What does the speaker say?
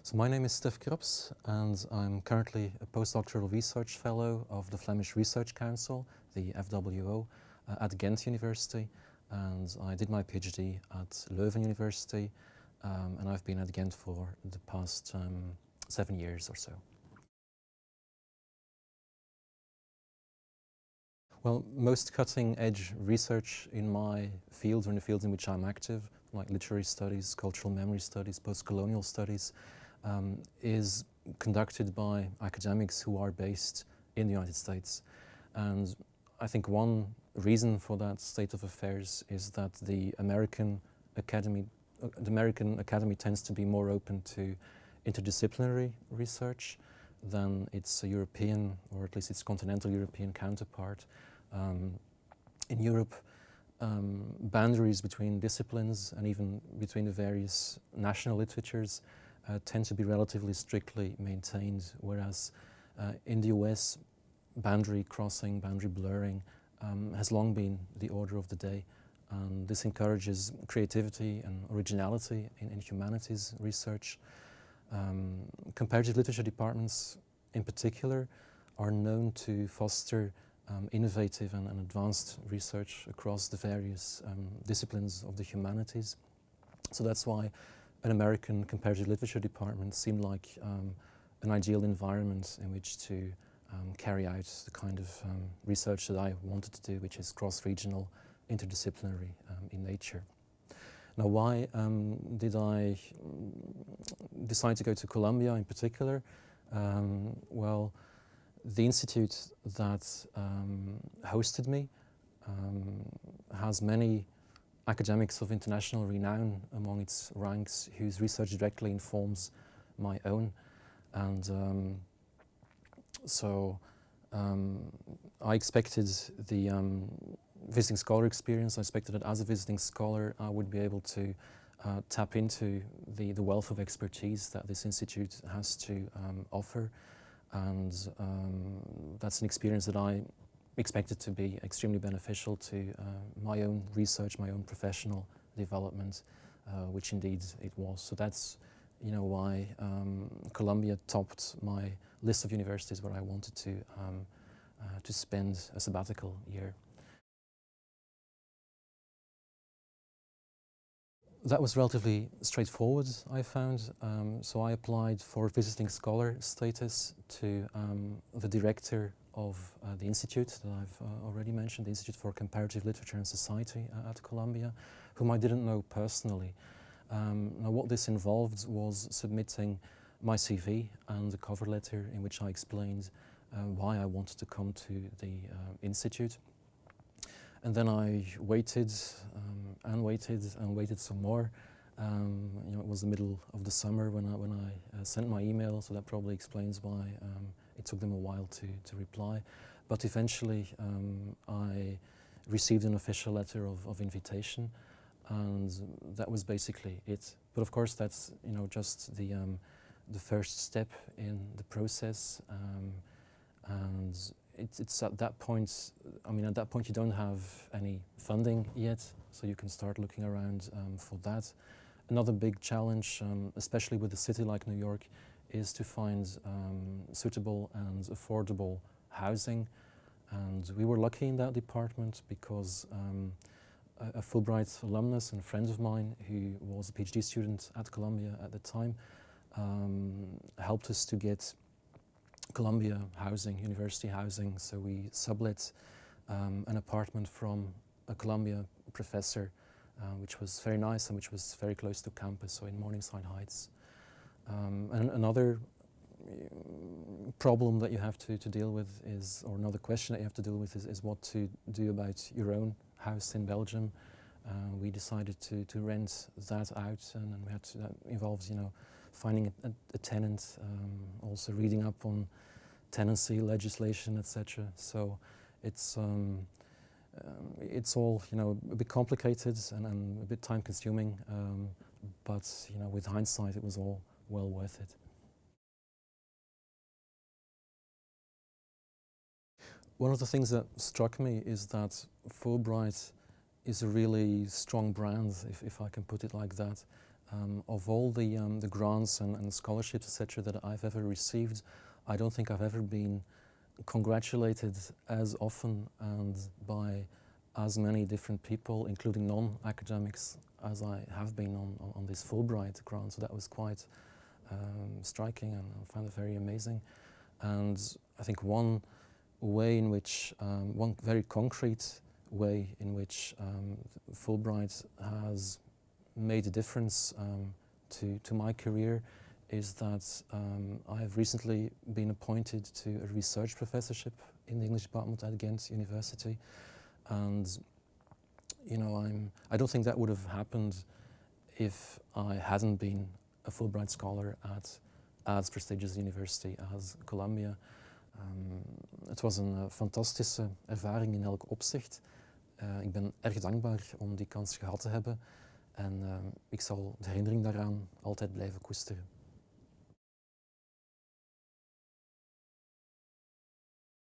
So my name is Stef Krups, and I'm currently a postdoctoral research fellow of the Flemish Research Council, the FWO, at Ghent University, and I did my PhD at Leuven University, and I've been at Ghent for the past 7 years or so. Well, most cutting-edge research in my field, or in the fields in which I'm active, like literary studies, cultural memory studies, post-colonial studies, is conducted by academics who are based in the United States. And I think one reason for that state of affairs is that the American academy tends to be more open to interdisciplinary research than its European, or at least its continental European counterpart. In Europe, boundaries between disciplines and even between the various national literatures tend to be relatively strictly maintained, whereas in the US, boundary crossing, boundary blurring has long been the order of the day. And this encourages creativity and originality in humanities research. Comparative literature departments in particular are known to foster innovative and advanced research across the various disciplines of the humanities. So that's why an American comparative literature department seemed like an ideal environment in which to carry out the kind of research that I wanted to do, which is cross-regional, interdisciplinary in nature. Now, why did I decide to go to Columbia in particular? Well, the institute that hosted me has many academics of international renown among its ranks whose research directly informs my own. And I expected the visiting scholar experience. I expected that as a visiting scholar I would be able to tap into the wealth of expertise that this institute has to offer. And that's an experience that I expected to be extremely beneficial to my own research, my own professional development, which indeed it was. So that's, you know, why Columbia topped my list of universities where I wanted to spend a sabbatical year. That was relatively straightforward, I found. So I applied for visiting scholar status to the director of the institute that I've already mentioned, the Institute for Comparative Literature and Society at Columbia, whom I didn't know personally. Now what this involved was submitting my CV and a cover letter in which I explained why I wanted to come to the institute. And then I waited and waited and waited some more. You know, it was the middle of the summer when I sent my email, so that probably explains why it took them a while to reply. But eventually I received an official letter of invitation, and that was basically it. But of course that's, you know, just the first step in the process, and it's at that point, I mean, at that point you don't have any funding yet, so you can start looking around for that. Another big challenge, especially with a city like New York, is to find suitable and affordable housing. And we were lucky in that department because a Fulbright alumnus and friend of mine who was a PhD student at Columbia at the time helped us to get Columbia housing, university housing. So we sublet an apartment from a Columbia professor, which was very nice and which was very close to campus, so in Morningside Heights. And another problem that you have to deal with is, or another question that you have to deal with is what to do about your own house in Belgium. We decided to rent that out, and we had to, that involves, you know, finding a tenant, also reading up on tenancy legislation, etc. So it's all, you know, a bit complicated and a bit time-consuming, but, you know, with hindsight, it was all well worth it. One of the things that struck me is that Fulbright is a really strong brand, if I can put it like that. Of all the grants and scholarships, etc., that I've ever received, I don't think I've ever been congratulated as often and by as many different people, including non-academics, as I have been on this Fulbright grant. So that was quite striking, and I found it very amazing. And I think one way in which, one very concrete way in which Fulbright has made a difference to my career is that I have recently been appointed to a research professorship in the English department at Ghent University. And you know, I don't think that would have happened if I hadn't been a Fulbright scholar at as prestigious university as Columbia. Het was een fantastische ervaring in elk opzicht. Ik ben erg dankbaar om die kans gehad te hebben en ik zal de herinnering daaraan altijd blijven koesteren.